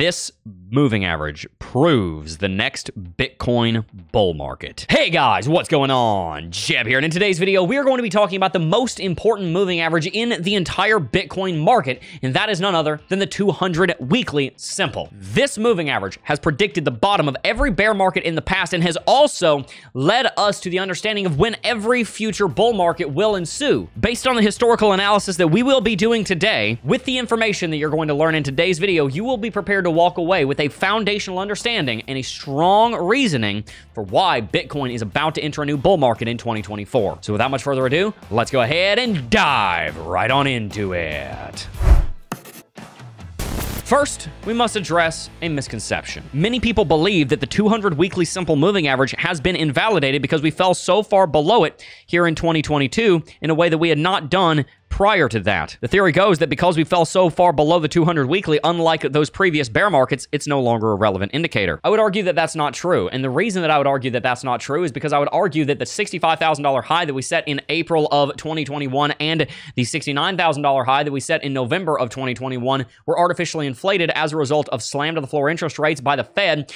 This moving average proves the next Bitcoin bull market. Hey guys, what's going on? Jeb here, and in today's video, we are going to be talking about the most important moving average in the entire Bitcoin market, and that is none other than the 200 weekly simple. This moving average has predicted the bottom of every bear market in the past and has also led us to the understanding of when every future bull market will ensue. Based on the historical analysis that we will be doing today, with the information that you're going to learn in today's video, you will be prepared to walk away with a foundational understanding and a strong reasoning for why Bitcoin is about to enter a new bull market in 2024. So without much further ado, let's go ahead and dive right on into it. First, we must address a misconception. Many people believe that the 200 weekly simple moving average has been invalidated because we fell so far below it here in 2022 in a way that we had not done prior to that. The theory goes that because we fell so far below the 200 weekly, unlike those previous bear markets, it's no longer a relevant indicator. I would argue that that's not true. And the reason that I would argue that that's not true is because I would argue that the $65,000 high that we set in April of 2021 and the $69,000 high that we set in November of 2021 were artificially inflated as a result of slam to the floor interest rates by the Fed,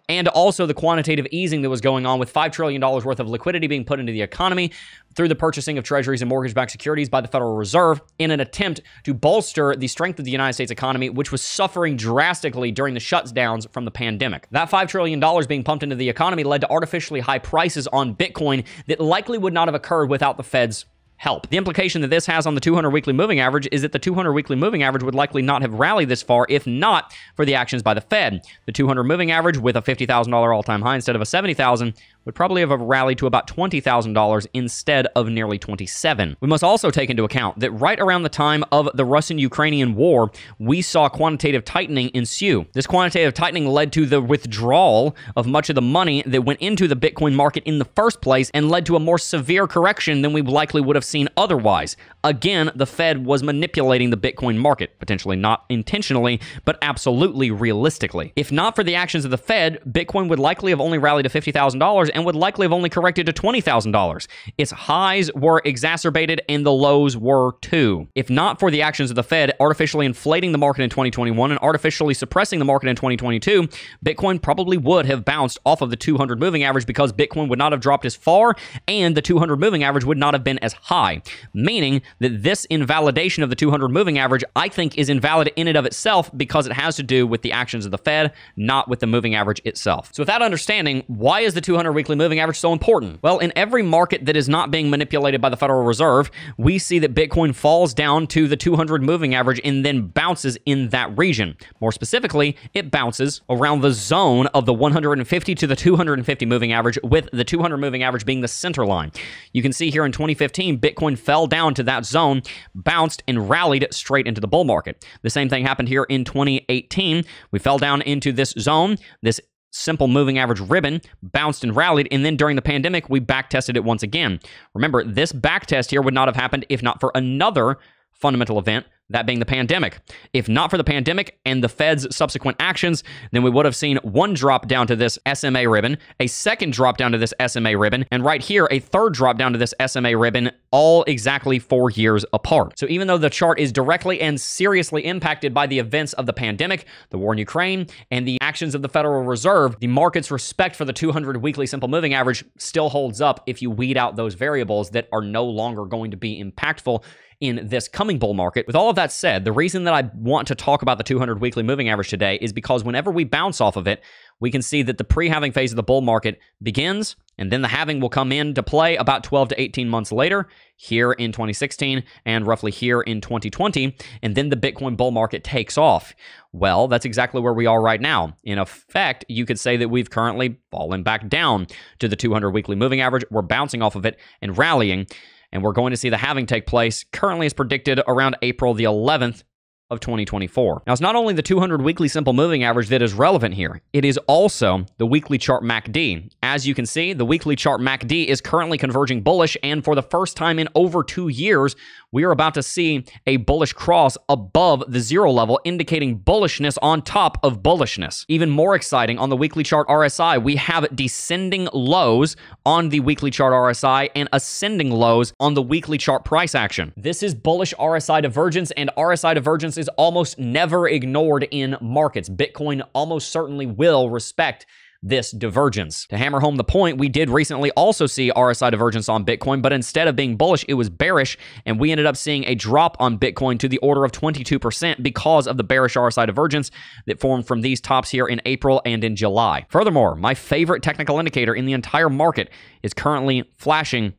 and also the quantitative easing that was going on with $5 trillion worth of liquidity being put into the economy through the purchasing of treasuries and mortgage-backed securities by the Federal Reserve in an attempt to bolster the strength of the United States economy, which was suffering drastically during the shutdowns from the pandemic. That $5 trillion being pumped into the economy led to artificially high prices on Bitcoin that likely would not have occurred without the Fed's help. The implication that this has on the 200 weekly moving average is that the 200 weekly moving average would likely not have rallied this far if not for the actions by the Fed. The 200 moving average with a $50,000 all-time high instead of a $70,000 would probably have rallied to about $20,000 instead of nearly $27,000. We must also take into account that right around the time of the Russian-Ukrainian war, we saw quantitative tightening ensue. This quantitative tightening led to the withdrawal of much of the money that went into the Bitcoin market in the first place and led to a more severe correction than we likely would have seen otherwise. Again, the Fed was manipulating the Bitcoin market, potentially not intentionally, but absolutely realistically. If not for the actions of the Fed, Bitcoin would likely have only rallied to $50,000 and would likely have only corrected to $20,000. Its highs were exacerbated and the lows were too. If not for the actions of the Fed artificially inflating the market in 2021 and artificially suppressing the market in 2022, Bitcoin probably would have bounced off of the 200 moving average because Bitcoin would not have dropped as far and the 200 moving average would not have been as high, meaning that this invalidation of the 200 moving average, I think, is invalid in and of itself because it has to do with the actions of the Fed, not with the moving average itself. So with that understanding, why is the 200 weekly moving average so important? Well, in every market that is not being manipulated by the Federal Reserve, we see that Bitcoin falls down to the 200 moving average and then bounces in that region. More specifically, it bounces around the zone of the 150 to the 250 moving average, with the 200 moving average being the center line. You can see here in 2015, Bitcoin fell down to that zone, bounced, and rallied straight into the bull market. The same thing happened here in 2018. We fell down into this zone, this simple moving average ribbon, bounced and rallied, and then during the pandemic, we backtested it once again. Remember, this backtest here would not have happened if not for another fundamental event, that being the pandemic. If not for the pandemic and the Fed's subsequent actions, then we would have seen one drop down to this SMA ribbon, a second drop down to this SMA ribbon, and right here, a third drop down to this SMA ribbon, all exactly 4 years apart. So even though the chart is directly and seriously impacted by the events of the pandemic, the war in Ukraine, and the actions of the Federal Reserve, the market's respect for the 200 weekly simple moving average still holds up if you weed out those variables that are no longer going to be impactful in this coming bull market. With all of that said, the reason that I want to talk about the 200 weekly moving average today is because whenever we bounce off of it, we can see that the pre-halving phase of the bull market begins, and then the halving will come into play about 12 to 18 months later, here in 2016 and roughly here in 2020, and then the Bitcoin bull market takes off. Well, that's exactly where we are right now. In effect, you could say that we've currently fallen back down to the 200 weekly moving average. We're bouncing off of it and rallying, and we're going to see the halving take place, currently as predicted, around April the 11th of 2024. Now, it's not only the 200 weekly simple moving average that is relevant here, it is also the weekly chart MACD. As you can see, the weekly chart MACD is currently converging bullish, and for the first time in over 2 years, we are about to see a bullish cross above the zero level, indicating bullishness on top of bullishness. Even more exciting, on the weekly chart RSI, we have descending lows on the weekly chart RSI and ascending lows on the weekly chart price action. This is bullish RSI divergence, and RSI divergence is almost never ignored in markets. Bitcoin almost certainly will respect this divergence. To hammer home the point, we did recently also see RSI divergence on Bitcoin, but instead of being bullish, it was bearish, and we ended up seeing a drop on Bitcoin to the order of 22% because of the bearish RSI divergence that formed from these tops here in April and in July. Furthermore, my favorite technical indicator in the entire market is currently flashing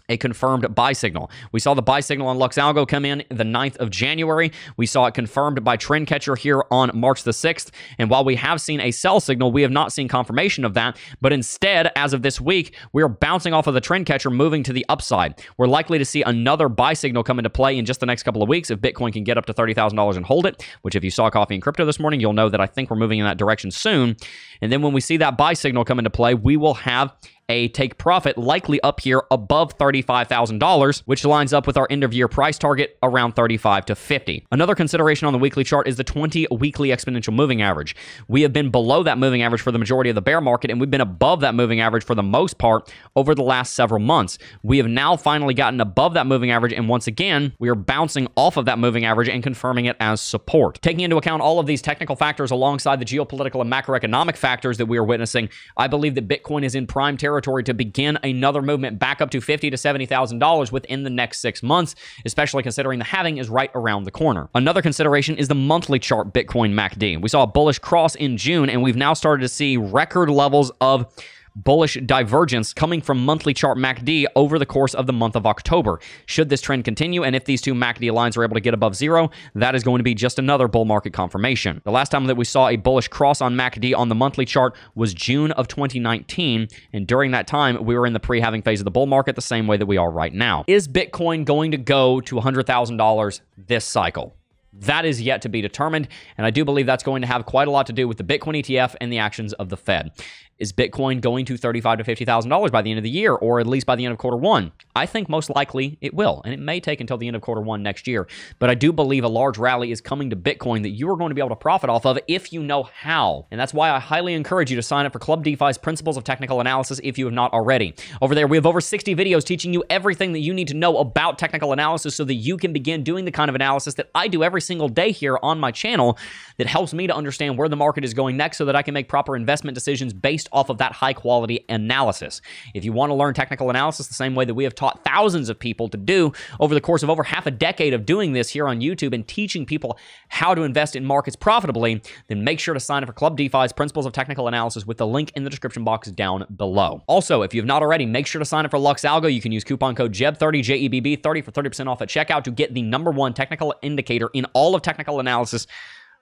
a confirmed buy signal. We saw the buy signal on Lux Algo come in the 9th of January. We saw it confirmed by Trend Catcher here on March the 6th. And while we have seen a sell signal, we have not seen confirmation of that. But instead, as of this week, we are bouncing off of the Trend Catcher, moving to the upside. We're likely to see another buy signal come into play in just the next couple of weeks if Bitcoin can get up to $30,000 and hold it, which if you saw Coffee and Crypto this morning, you'll know that I think we're moving in that direction soon. And then when we see that buy signal come into play, we will have a take profit likely up here above $35,000, which lines up with our end of year price target around 35 to 50. Another consideration on the weekly chart is the 20 weekly exponential moving average. We have been below that moving average for the majority of the bear market, and we've been above that moving average for the most part over the last several months. We have now finally gotten above that moving average, and once again, we are bouncing off of that moving average and confirming it as support. Taking into account all of these technical factors alongside the geopolitical and macroeconomic factors that we are witnessing, I believe that Bitcoin is in prime territory to begin another movement back up to $50,000 to $70,000 within the next 6 months, especially considering the halving is right around the corner. Another consideration is the monthly chart Bitcoin MACD. We saw a bullish cross in June, and we've now started to see record levels of bullish divergence coming from monthly chart MACD over the course of the month of October. Should this trend continue, and if these two MACD lines are able to get above zero, that is going to be just another bull market confirmation. The last time that we saw a bullish cross on MACD on the monthly chart was June of 2019, and during that time, we were in the pre-halving phase of the bull market the same way that we are right now. Is Bitcoin going to go to $100,000 this cycle? That is yet to be determined, and I do believe that's going to have quite a lot to do with the Bitcoin ETF and the actions of the Fed. Is Bitcoin going to $35,000 to $50,000 by the end of the year, or at least by the end of quarter one? I think most likely it will, and it may take until the end of quarter one next year. But I do believe a large rally is coming to Bitcoin that you are going to be able to profit off of if you know how. And that's why I highly encourage you to sign up for Club DeFi's Principles of Technical Analysis if you have not already. Over there, we have over 60 videos teaching you everything that you need to know about technical analysis so that you can begin doing the kind of analysis that I do every single day here on my channel that helps me to understand where the market is going next so that I can make proper investment decisions based off of that high quality analysis. If you want to learn technical analysis the same way that we have taught thousands of people to do over the course of over half a decade of doing this here on YouTube and teaching people how to invest in markets profitably, then make sure to sign up for Club DeFi's Principles of Technical Analysis with the link in the description box down below. Also, if you have not already, make sure to sign up for Lux Algo. You can use coupon code JEB30, JEBB30 for 30% off at checkout to get the #1 technical indicator in all of technical analysis,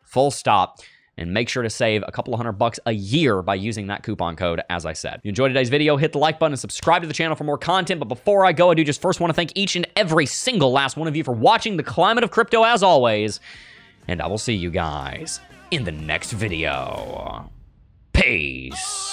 full stop. And make sure to save a couple of $100 a year by using that coupon code, as I said. If you enjoyed today's video, hit the like button and subscribe to the channel for more content. But before I go, I do just first want to thank each and every single last one of you for watching The Climate of Crypto as always. And I will see you guys in the next video. Peace.